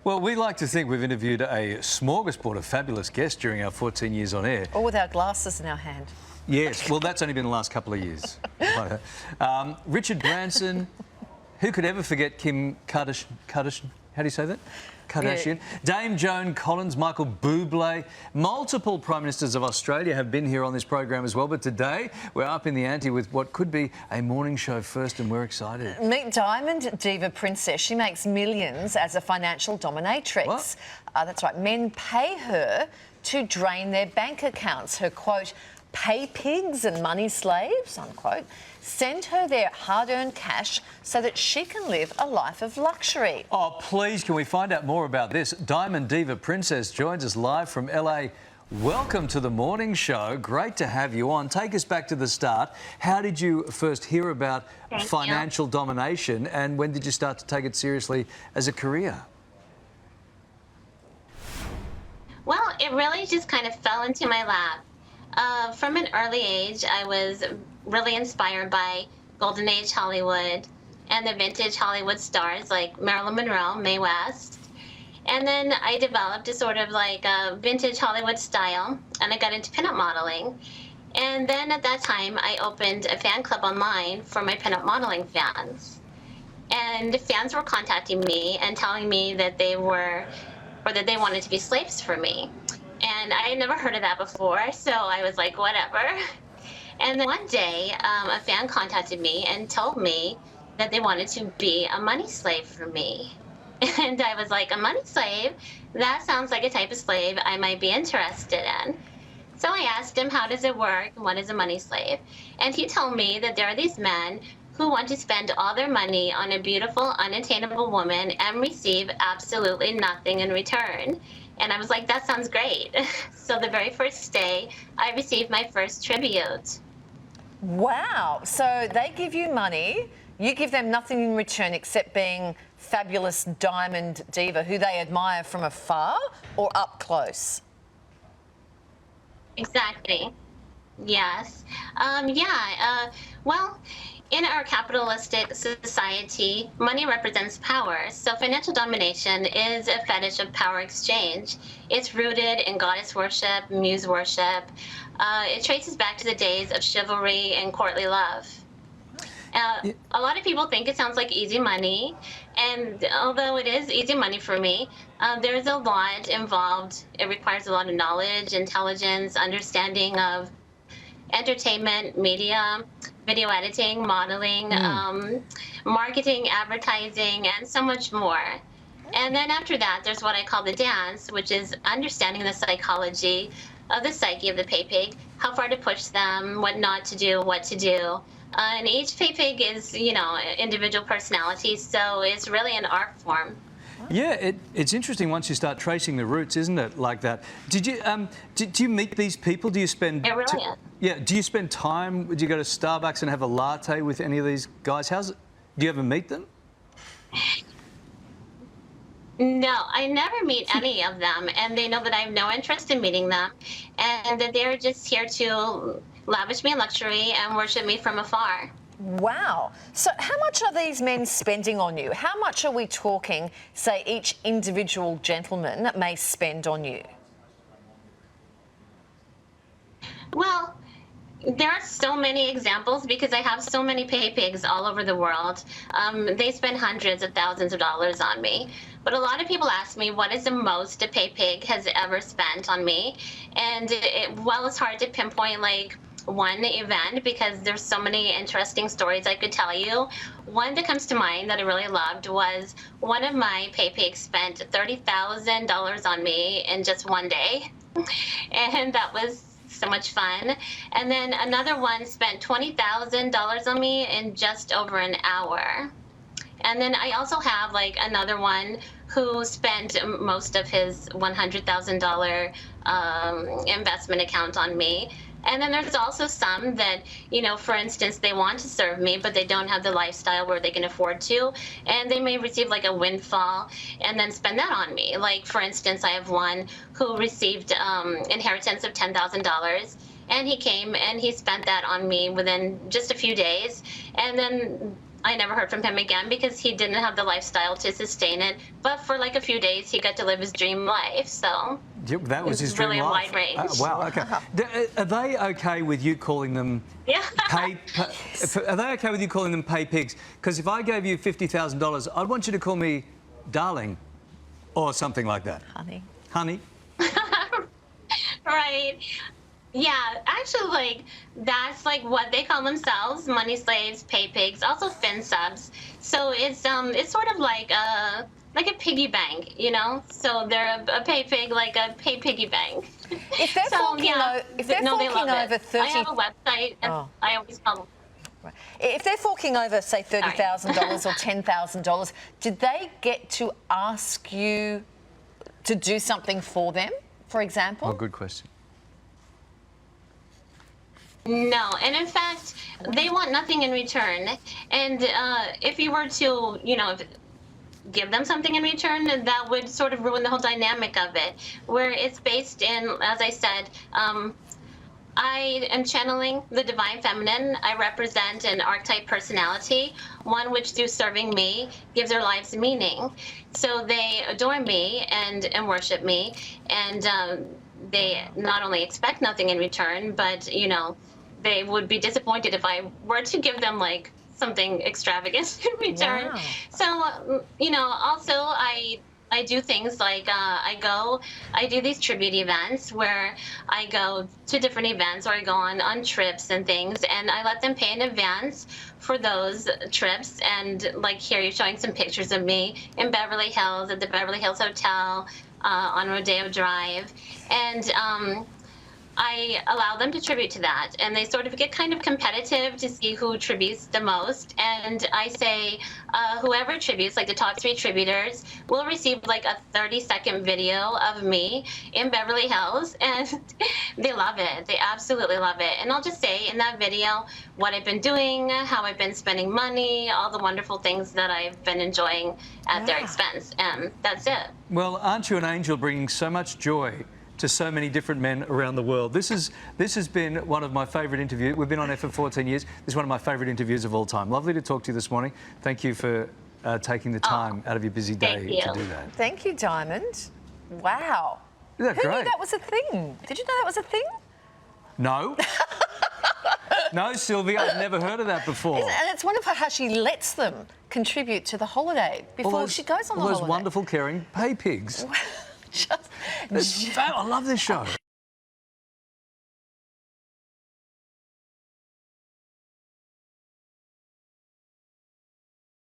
Well, we like to think we've interviewed a smorgasbord of fabulous guests during our 14 years on air. Or with our glasses in our hand. Yes, well, that's only been the last couple of years. Richard Branson, who could ever forget Kim Kardashian? How do you say that? Kardashian. Yeah. Dame Joan Collins, Michael Bublé. Multiple Prime Ministers of Australia have been here on this program as well, but today we're up in the ante with what could be a morning show first, and we're excited. Meet Diamond Diva Princess. She makes millions as a financial dominatrix. What? That's right. Men pay her to drain their bank accounts. Her quote, "pay pigs and money slaves," unquote, send her their hard-earned cash so that she can live a life of luxury. Oh, please, can we find out more about this? Diamond Diva Princess joins us live from LA. Welcome to the morning show. Great to have you on. Take us back to the start. How did you first hear about financial domination, and when did you start to take it seriously as a career? Well, it really just kind of fell into my lap. From an early age, I was really inspired by Golden Age Hollywood and the vintage Hollywood stars like Marilyn Monroe, Mae West. And then I developed a sort of like a vintage Hollywood style, and I got into pinup modeling. And then at that time, I opened a fan club online for my pinup modeling fans. And fans were contacting me and telling me that they wanted to be slaves for me. And I had never heard of that before, so I was like, whatever. And then one day, a fan contacted me and told me that they wanted to be a money slave for me. And I was like, a money slave? That sounds like a type of slave I might be interested in. So I asked him, how does it work? What is a money slave? And he told me that there are these men who want to spend all their money on a beautiful, unattainable woman and receive absolutely nothing in return. And I was like, that sounds great. So the very first day, I received my first tribute. Wow. So they give you money, you give them nothing in return except being fabulous Diamond Diva, who they admire from afar or up close? Exactly. Yes. Well, in our capitalistic society, money represents power. So financial domination is a fetish of power exchange. It's rooted in goddess worship, muse worship. It traces back to the days of chivalry and courtly love. A lot of people think it sounds like easy money, and although it is easy money for me, there's a lot involved. It requires a lot of knowledge, intelligence, understanding of entertainment, media, video editing, modeling, marketing, advertising, and so much more. And then after that, there's what I call the dance, which is understanding the psychology of the psyche of the pay pig, how far to push them, what not to do, what to do. And each pay pig is, individual personality, so it's really an art form. Yeah, it's interesting once you start tracing the roots, isn't it? Like that. Did you do you meet these people? Do you spend? It really is. Yeah. Do you spend time? Would you go to Starbucks and have a latte with any of these guys? Do you ever meet them? No, I never meet any of them, and they know that I have no interest in meeting them, and that they're just here to lavish me in luxury and worship me from afar. Wow. So how much are these men spending on you? How much are we talking, say, each individual gentleman may spend on you? Well, there are so many examples because I have so many pay pigs all over the world. They spend hundreds of thousands of dollars on me. But a lot of people ask me, what is the most a pay pig has ever spent on me? And it's hard to pinpoint like one event because there's so many interesting stories I could tell you. One that comes to mind that I really loved was one of my pay pigs spent $30,000 on me in just one day. And that was so much fun. And then another one spent $20,000 on me in just over an hour. And then I also have like another one who spent most of his $100,000 investment account on me. And then there's also some that, for instance, they want to serve me, but they don't have the lifestyle where they can afford to. And they may receive like a windfall and then spend that on me. Like, for instance, I have one who received inheritance of $10,000. And he came and he spent that on me within just a few days. And then I never heard from him again because he didn't have the lifestyle to sustain it. But for like a few days, he got to live his dream life. So Yep, that was his dream really a life. wide range. Wow, okay. Are they okay with you calling them Yeah. Are they okay with you calling them pay pigs? Because if I gave you $50,000, I'd want you to call me darling or something like that. Honey. Honey. Right. Yeah, actually, like, that's like what they call themselves: money slaves, pay pigs, also fin subs. So it's sort of like a piggy bank, you know. So they're a pay pig, like a pay piggy bank. If they're forking, if they're no, they forking love over it. 30, I have a website, and I always call them. if they're forking over, say, $30,000 or $10,000, did they get to ask you to do something for them, for example? Oh, good question. No, and in fact, they want nothing in return. And if you were to, you know, give them something in return, that would sort of ruin the whole dynamic of it. Where it's based in, as I said, I am channeling the divine feminine. I represent an archetype personality, one which through serving me gives their lives meaning. So they adore me and worship me, and they not only expect nothing in return, but, you know, they would be disappointed if I were to give them like something extravagant in return. Wow. So, you know, also I do things like I do these tribute events where I go to different events, or I go on trips and things, and I let them pay in advance for those trips. And like here, you're showing some pictures of me in Beverly Hills at the Beverly Hills Hotel on Rodeo Drive, and I allow them to tribute to that, and they sort of get kind of competitive to see who tributes the most. And I say, whoever tributes, like the top 3 tributers, will receive like a 30-second video of me in Beverly Hills, and they love it. They absolutely love it. And I'll just say in that video what I've been doing, how I've been spending money, all the wonderful things that I've been enjoying at their expense, and that's it. Well, aren't you an angel bringing so much joy to so many different men around the world? This has been one of my favourite interviews. We've been on air for 14 years. This is one of my favourite interviews of all time. Lovely to talk to you this morning. Thank you for taking the time out of your busy day to do that. Thank you, Diamond. Wow. Isn't that Who great? knew that was a thing? Did you know that was a thing? No. No, Sylvia, I've never heard of that before. And it's wonderful how she lets them contribute to the holiday before she goes on the holiday. All those wonderful, caring pay pigs. Just I love this show.